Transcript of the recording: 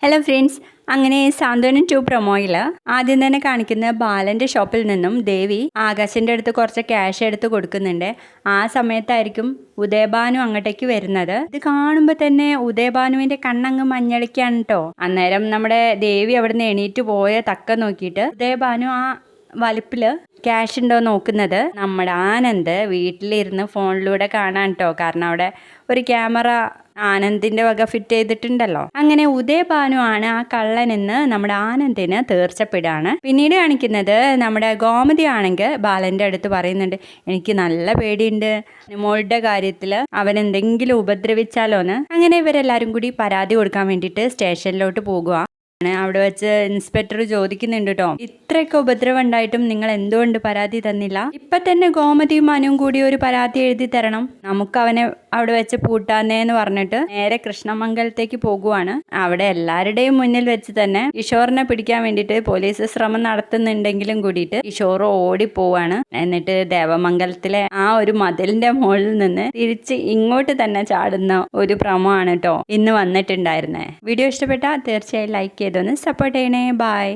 Hello friends, അങ്ങനെ സാന്ത്വനം 2 പ്രൊമോയിൽ ആദ്യം തന്നെ കാണിക്കുന്ന ബാലൻ്റെ ഷോപ്പിൽ നിന്നും ദേവി ആകാശിൻ്റെ അടുത്ത് കുറച്ച് ക്യാഷ് എടുത്ത് കൊടുക്കുന്നുണ്ട്. ആ സമയത്തായിരിക്കും ഉദയഭാനു അങ്ങോട്ടേക്ക് വരുന്നത്. ഇത് കാണുമ്പോൾ തന്നെ ഉദയഭാനുവിൻ്റെ കണ്ണങ്ങ് മഞ്ഞളിക്കാണ് കേട്ടോ. അന്നേരം നമ്മുടെ ദേവി അവിടുന്ന് എണീറ്റ് പോയ തക്ക നോക്കിയിട്ട് ഉദയഭാനു ആ വലിപ്പില് ക്യാഷ് ഉണ്ടോ നോക്കുന്നത്. നമ്മുടെ ആനന്ദ് വീട്ടിലിരുന്ന് ഫോണിലൂടെ കാണാൻ കേട്ടോ. കാരണം അവിടെ ഒരു ക്യാമറ ആനന്ദിന്റെ വക ഫിറ്റ് ചെയ്തിട്ടുണ്ടല്ലോ. അങ്ങനെ ഉദയഭാനു ആണ് ആ കള്ളനെന്ന് നമ്മുടെ ആനന്ദിന് തീർച്ചപ്പെടുകയാണ്. പിന്നീട് കാണിക്കുന്നത് നമ്മുടെ ഗോമതി ആണെങ്കിൽ ബാലന്റെ അടുത്ത് പറയുന്നുണ്ട്, എനിക്ക് നല്ല പേടിയുണ്ട് മോളുടെ കാര്യത്തിൽ അവൻ എന്തെങ്കിലും ഉപദ്രവിച്ചാലോന്ന്. അങ്ങനെ ഇവരെല്ലാരും കൂടി പരാതി കൊടുക്കാൻ വേണ്ടിയിട്ട് സ്റ്റേഷനിലോട്ട് പോകുക. അവിടെ വെച്ച് ഇൻസ്പെക്ടർ ചോദിക്കുന്നുണ്ട് കേട്ടോ, ഇത്രയൊക്കെ ഉപദ്രവം ഉണ്ടായിട്ടും നിങ്ങൾ എന്തുകൊണ്ട് പരാതി തന്നില്ല? ഇപ്പൊ തന്നെ ഗോമതിയും മനുവും കൂടി ഒരു പരാതി എഴുതി തരണം, നമുക്ക് അവനെ അവിടെ വെച്ച് പൂട്ടാന്നേന്ന് പറഞ്ഞിട്ട് നേരെ കൃഷ്ണമംഗലത്തേക്ക് പോകുവാണ്. അവിടെ എല്ലാവരുടെയും മുന്നിൽ വെച്ച് തന്നെ കിഷോറിനെ പിടിക്കാൻ വേണ്ടിയിട്ട് പോലീസ് ശ്രമം നടത്തുന്നുണ്ടെങ്കിലും കൂടിയിട്ട് കിഷോർ ഓടിപ്പോവാണ്. എന്നിട്ട് ദേവമംഗലത്തിലെ ആ ഒരു മതിലിന്റെ മുകളിൽ നിന്ന് തിരിച്ച് ഇങ്ങോട്ട് തന്നെ ചാടുന്ന ഒരു പ്രമോ ആണ് കേട്ടോ ഇന്ന് വന്നിട്ടുണ്ടായിരുന്നേ. വീഡിയോ ഇഷ്ടപ്പെട്ടാൽ തീർച്ചയായും ലൈക്ക് ചെയ്തൊന്ന് സപ്പോർട്ട് ചെയ്യണേ. ബൈ.